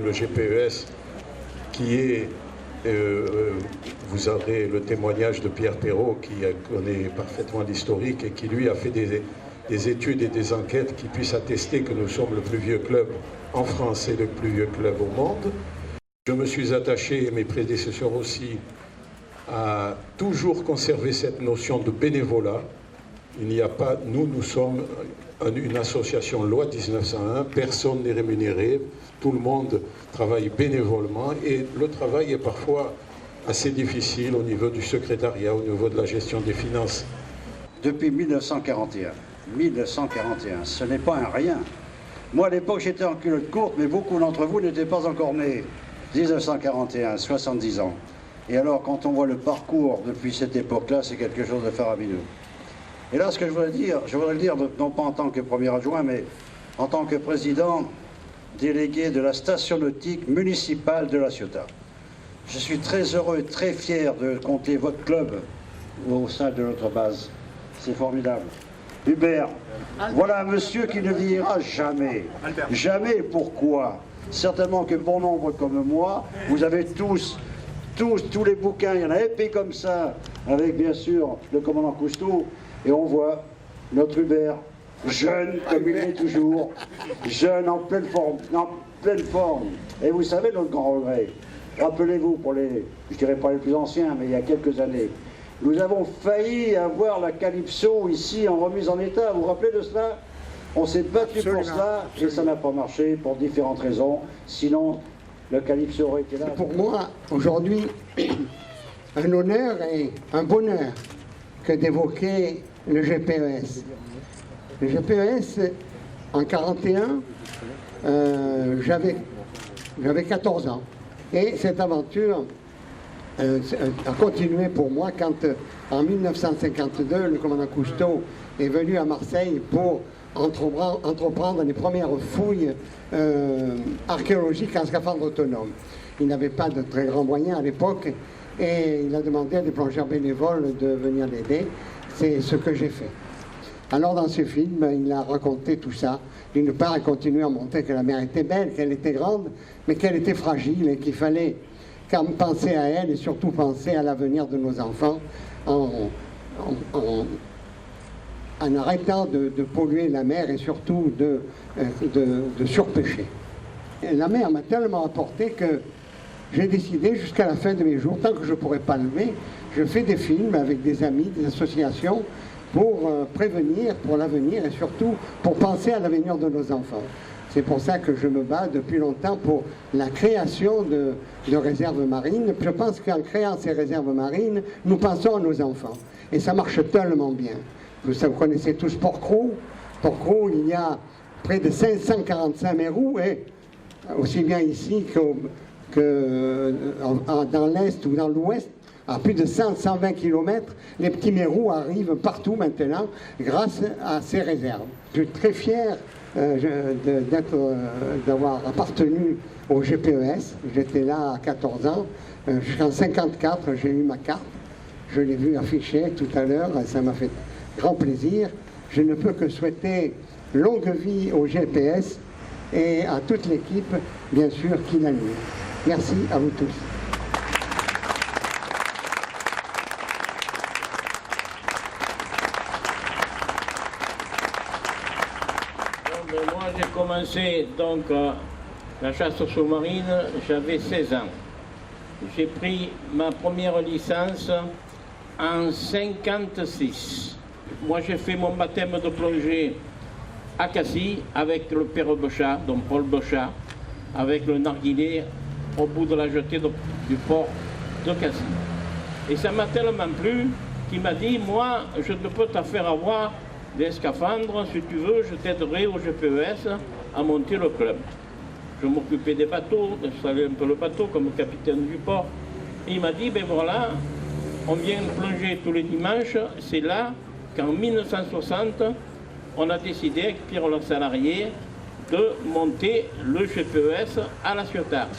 le GPES, qui est, vous aurez le témoignage de Pierre Perrault, qui connaît parfaitement l'historique et qui lui a fait des études et des enquêtes qui puissent attester que nous sommes le plus vieux club en France et le plus vieux club au monde. Je me suis attaché, et mes prédécesseurs aussi, à toujours conserver cette notion de bénévolat. Il n'y a pas, nous sommes une association loi 1901, personne n'est rémunéré, tout le monde travaille bénévolement et le travail est parfois assez difficile au niveau du secrétariat, au niveau de la gestion des finances. Depuis 1941, ce n'est pas un rien. Moi à l'époque j'étais en culotte courte, mais beaucoup d'entre vous n'étaient pas encore nés. 1941, 70 ans. Et alors quand on voit le parcours depuis cette époque-là, c'est quelque chose de faramineux. Et là, ce que je voudrais le dire, non pas en tant que premier adjoint, mais en tant que président délégué de la station nautique municipale de La Ciotat. Je suis très heureux, très fier de compter votre club au sein de notre base. C'est formidable. Hubert, voilà un monsieur qui ne vieillira jamais. Jamais, pourquoi? Certainement que bon nombre comme moi, vous avez tous les bouquins, il y en a épais comme ça, avec bien sûr le commandant Cousteau. Et on voit notre Hubert, jeune comme il est toujours, jeune en pleine forme, Et vous savez notre grand regret, rappelez-vous pour les, je dirais pas les plus anciens, mais il y a quelques années, nous avons failli avoir la Calypso ici en remise en état, vous vous rappelez de cela? On s'est battu pour cela et ça n'a pas marché pour différentes raisons, sinon le Calypso aurait été là. Pour moi, aujourd'hui, un honneur et un bonheur que d'évoquer le GPES. Le GPES, en 1941, j'avais 14 ans. Et cette aventure a continué pour moi quand, en 1952, le commandant Cousteau est venu à Marseille pour entreprendre les premières fouilles archéologiques en scaphandre autonome. Il n'avait pas de très grands moyens à l'époque et il a demandé à des plongeurs bénévoles de venir l'aider. C'est ce que j'ai fait. Alors dans ce film, il a raconté tout ça. D'une part, il continue à montrer que la mer était belle, qu'elle était grande, mais qu'elle était fragile et qu'il fallait penser à elle et surtout penser à l'avenir de nos enfants en arrêtant de polluer la mer et surtout de surpêcher. Et la mer m'a tellement apporté que j'ai décidé jusqu'à la fin de mes jours, tant que je ne pourrai pas lever, je fais des films avec des amis, des associations pour prévenir pour l'avenir et surtout pour penser à l'avenir de nos enfants. C'est pour ça que je me bats depuis longtemps pour la création de réserves marines. Je pense qu'en créant ces réserves marines, nous pensons à nos enfants. Et ça marche tellement bien. Vous connaissez tous Port-Cros. Port-Cros, il y a près de 545 mérous, et aussi bien ici que dans l'Est ou dans l'Ouest, à plus de 100-120 km, les petits mérous arrivent partout maintenant grâce à ces réserves. Je suis très fier d'avoir appartenu au GPES. J'étais là à 14 ans. Jusqu'en 1954, j'ai eu ma carte. Je l'ai vu affichée tout à l'heure, ça m'a fait grand plaisir. Je ne peux que souhaiter longue vie au GPES et à toute l'équipe, bien sûr, qui l'anime. Merci à vous tous. Moi, j'ai commencé donc la chasse sous-marine, j'avais 16 ans. J'ai pris ma première licence en 1956. Moi, j'ai fait mon baptême de plongée à Cassis avec le père Bochat, donc Paul Bochat, avec le narguilé au bout de la jetée du port de Cassis. Et ça m'a tellement plu qu'il m'a dit, moi, je ne peux te faire avoir des scaphandres, si tu veux, je t'aiderai au GPES à monter le club. Je m'occupais des bateaux, d'installer un peu le bateau comme capitaine du port. Et il m'a dit, ben voilà, on vient plonger tous les dimanches. C'est là qu'en 1960, on a décidé avec Pierre le salarié de monter le GPES à La Ciotat.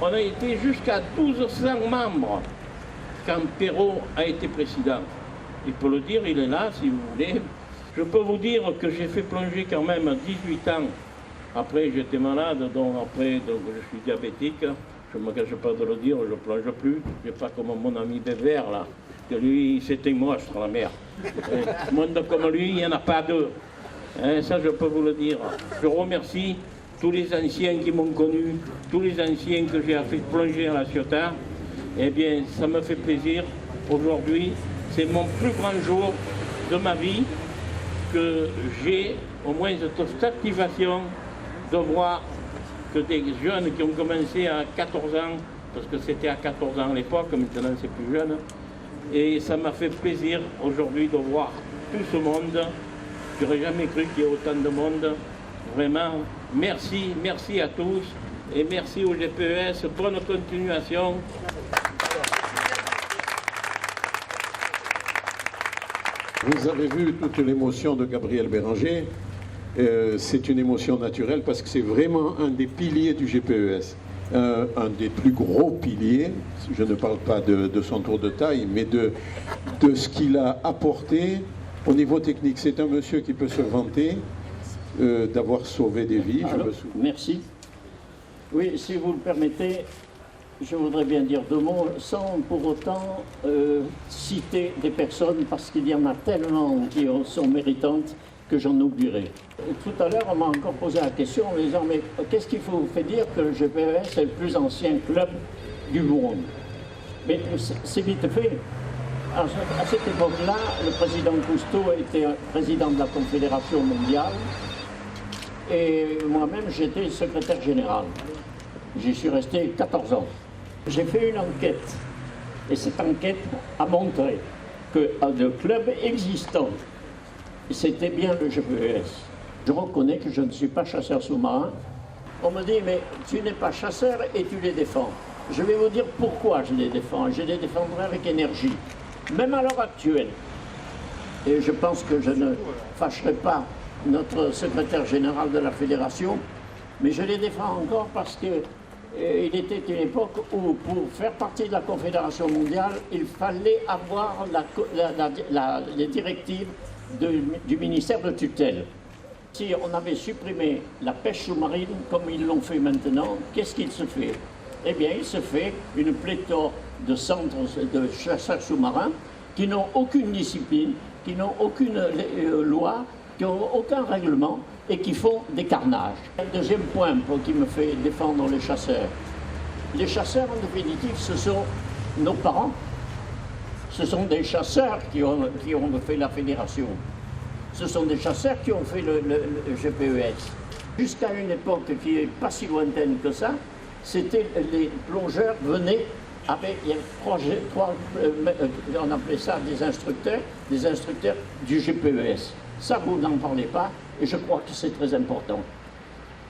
On a été jusqu'à 1200 membres quand Perrault a été président. Il peut le dire, il est là si vous voulez. Je peux vous dire que j'ai fait plonger quand même 18 ans Après, j'étais malade, donc je suis diabétique. Je ne me cache pas de le dire, je ne plonge plus. Je n'ai pas comme mon ami Bébert, là, que lui, c'était un monstre, la mer. Monde comme lui, il n'y en a pas deux. Ça, je peux vous le dire. Je remercie tous les anciens qui m'ont connu, tous les anciens que j'ai fait plonger à la Ciotat. Eh bien, ça me fait plaisir. Aujourd'hui, c'est mon plus grand jour de ma vie que j'ai au moins cette satisfaction de voir que des jeunes qui ont commencé à 14 ans, parce que c'était à 14 ans à l'époque, maintenant c'est plus jeune, et ça m'a fait plaisir aujourd'hui de voir tout ce monde. Je n'aurais jamais cru qu'il y ait autant de monde. Vraiment, merci, merci à tous, et merci au GPES, bonne continuation. Vous avez vu toute l'émotion de Gabriel Béranger. C'est une émotion naturelle parce que c'est vraiment un des piliers du GPES. Un des plus gros piliers, je ne parle pas de son tour de taille, mais de ce qu'il a apporté au niveau technique. C'est un monsieur qui peut se vanter d'avoir sauvé des vies. Alors, merci. Oui, si vous le permettez, je voudrais bien dire deux mots, sans pour autant citer des personnes, parce qu'il y en a tellement qui sont méritantes que j'en oublierai. Tout à l'heure, on m'a encore posé la question en me disant, mais qu'est-ce qu'il vous fait dire que le GPES est le plus ancien club du monde? Mais c'est vite fait. À cette époque-là, le président Cousteau était président de la Confédération mondiale et moi-même, j'étais secrétaire général. J'y suis resté 14 ans. J'ai fait une enquête et cette enquête a montré que le club existant, c'était bien le GPES. Je reconnais que je ne suis pas chasseur sous-marin. On me dit, mais tu n'es pas chasseur et tu les défends. Je vais vous dire pourquoi je les défends. Je les défendrai avec énergie, même à l'heure actuelle. Et je pense que je ne fâcherai pas notre secrétaire général de la Fédération, mais je les défends encore parce que il était une époque où, pour faire partie de la Confédération mondiale, il fallait avoir les directives du ministère de tutelle. Si on avait supprimé la pêche sous-marine, comme ils l'ont fait maintenant, qu'est-ce qu'il se fait? Eh bien, il se fait une pléthore de centres de chasseurs sous-marins qui n'ont aucune discipline, qui n'ont aucune loi, qui n'ont aucun règlement et qui font des carnages. Le deuxième point qui me fait défendre les chasseurs. Les chasseurs, en définitive, ce sont nos parents. Ce sont des chasseurs qui ont fait la fédération. Ce sont des chasseurs qui ont fait le GPES. Jusqu'à une époque qui n'est pas si lointaine que ça, c'était les plongeurs venaient avec on appelait ça des instructeurs du GPES. Ça, vous n'en parlez pas, et je crois que c'est très important.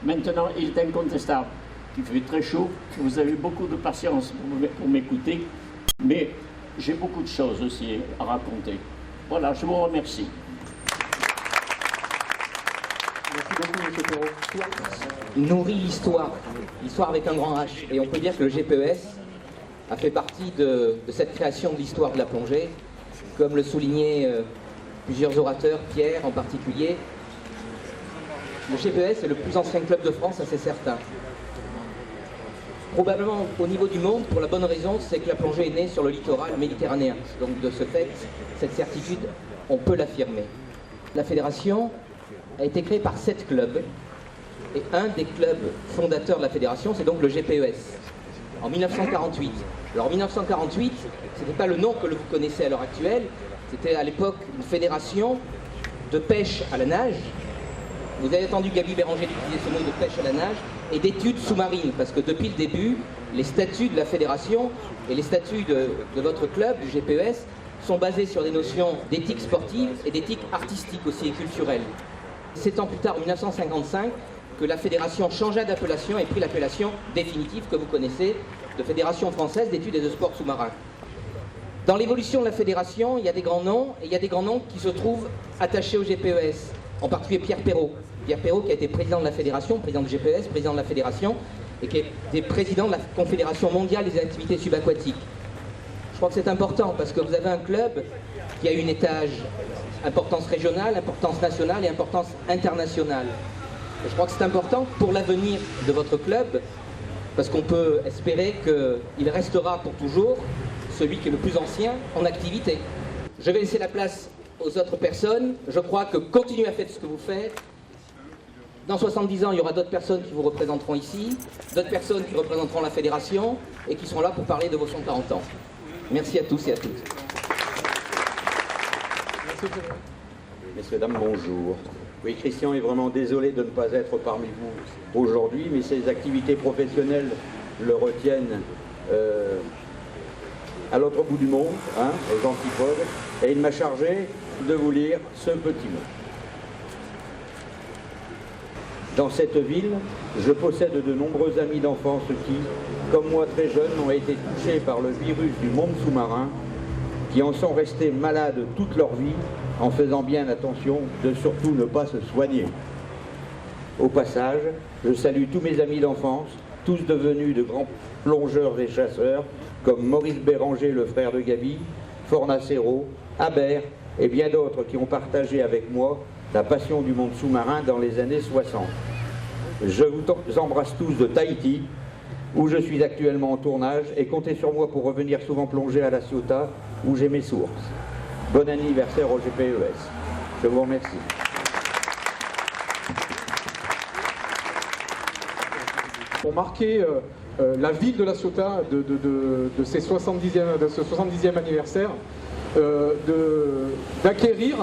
Maintenant, il est incontestable qu'il fait très chaud, que vous avez beaucoup de patience pour m'écouter, mais j'ai beaucoup de choses aussi à raconter. Voilà, je vous remercie. Merci beaucoup, M. Perrault. Nourrit l'histoire avec un grand H. Et on peut dire que le GPES a fait partie de cette création de l'histoire de la plongée, comme le soulignaient plusieurs orateurs, Pierre en particulier. Le GPES est le plus ancien club de France, ça c'est certain. Probablement au niveau du monde, pour la bonne raison, c'est que la plongée est née sur le littoral méditerranéen. Donc de ce fait, cette certitude, on peut l'affirmer. La fédération a été créée par 7 clubs, et un des clubs fondateurs de la fédération, c'est donc le GPES, en 1948. Alors en 1948, ce n'était pas le nom que vous connaissez à l'heure actuelle, c'était à l'époque une fédération de pêche à la nage. Vous avez entendu Gaby Béranger utiliser ce mot de pêche à la nage, et d'études sous-marines, parce que depuis le début, les statuts de la fédération et les statuts de votre club, du GPES, sont basés sur des notions d'éthique sportive et d'éthique artistique aussi et culturelle. 7 ans plus tard, en 1955, que la fédération changea d'appellation et prit l'appellation définitive que vous connaissez, de Fédération française d'études et de sports sous-marins. Dans l'évolution de la fédération, il y a des grands noms, et il y a des grands noms qui se trouvent attachés au GPES, en particulier Pierre Perrault. Pierre Perrault qui a été président de la fédération, président du GPES, président de la fédération, et qui est président de la Confédération mondiale des activités subaquatiques. Je crois que c'est important parce que vous avez un club qui a une étage importance régionale, importance nationale et importance internationale. Et je crois que c'est important pour l'avenir de votre club, parce qu'on peut espérer qu'il restera pour toujours celui qui est le plus ancien en activité. Je vais laisser la place aux autres personnes. Je crois que continuez à faire ce que vous faites. Dans 70 ans, il y aura d'autres personnes qui vous représenteront ici, d'autres personnes qui représenteront la fédération et qui seront là pour parler de vos 140 ans. Merci à tous et à toutes. Messieurs, dames, bonjour. Oui, Christian est vraiment désolé de ne pas être parmi vous aujourd'hui, mais ses activités professionnelles le retiennent à l'autre bout du monde, hein, aux antipodes, et il m'a chargé de vous lire ce petit mot. Dans cette ville, je possède de nombreux amis d'enfance qui, comme moi très jeune, ont été touchés par le virus du monde sous-marin, qui en sont restés malades toute leur vie, en faisant bien attention de surtout ne pas se soigner. Au passage, je salue tous mes amis d'enfance, tous devenus de grands plongeurs et chasseurs, comme Maurice Béranger, le frère de Gaby, Fornacero, Habert et bien d'autres qui ont partagé avec moi la passion du monde sous-marin dans les années 60. Je vous embrasse tous de Tahiti, où je suis actuellement en tournage, et comptez sur moi pour revenir souvent plonger à La Ciotat, où j'ai mes sources. Bon anniversaire au GPES. Je vous remercie. Pour marquer la ville de La Ciotat de ce 70e anniversaire, d'acquérir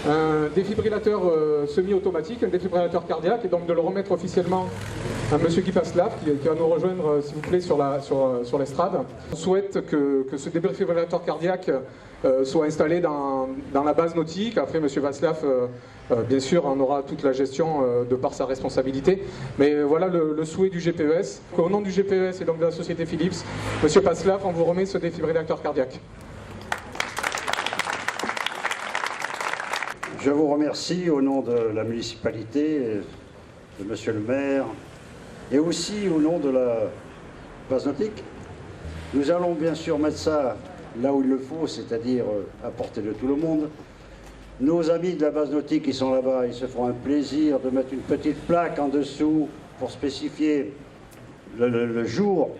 un défibrillateur semi-automatique, un défibrillateur cardiaque, et donc de le remettre officiellement à M. Guy Passlav, qui va nous rejoindre, s'il vous plaît, sur l'estrade. On souhaite que ce défibrillateur cardiaque soit installé dans la base nautique. Après, M. Passlav, bien sûr, en aura toute la gestion de par sa responsabilité. Mais voilà le souhait du GPES. Au nom du GPES et donc de la société Philips, M. Passlav, on vous remet ce défibrillateur cardiaque. Je vous remercie au nom de la municipalité, de Monsieur le maire, et aussi au nom de la base nautique. Nous allons bien sûr mettre ça là où il le faut, c'est-à-dire à portée de tout le monde. Nos amis de la base nautique qui sont là-bas, ils se feront un plaisir de mettre une petite plaque en dessous pour spécifier le jour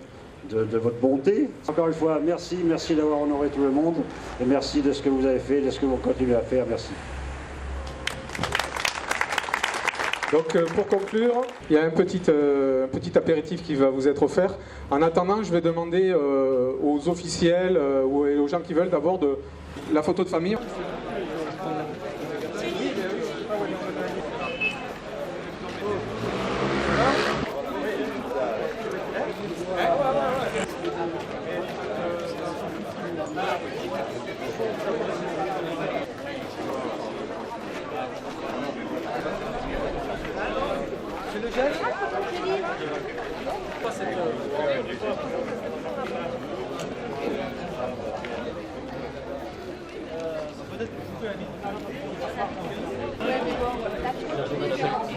de votre bonté. Encore une fois, merci d'avoir honoré tout le monde, et merci de ce que vous avez fait, de ce que vous continuez à faire. Merci. Donc pour conclure, il y a un petit apéritif qui va vous être offert. En attendant, je vais demander aux officiels ou aux gens qui veulent d'abord la photo de famille.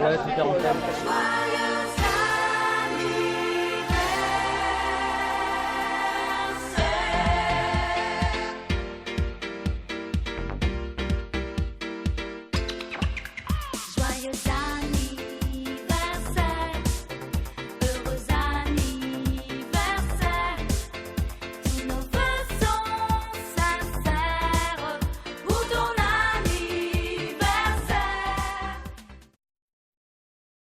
Ouais, c'est 40.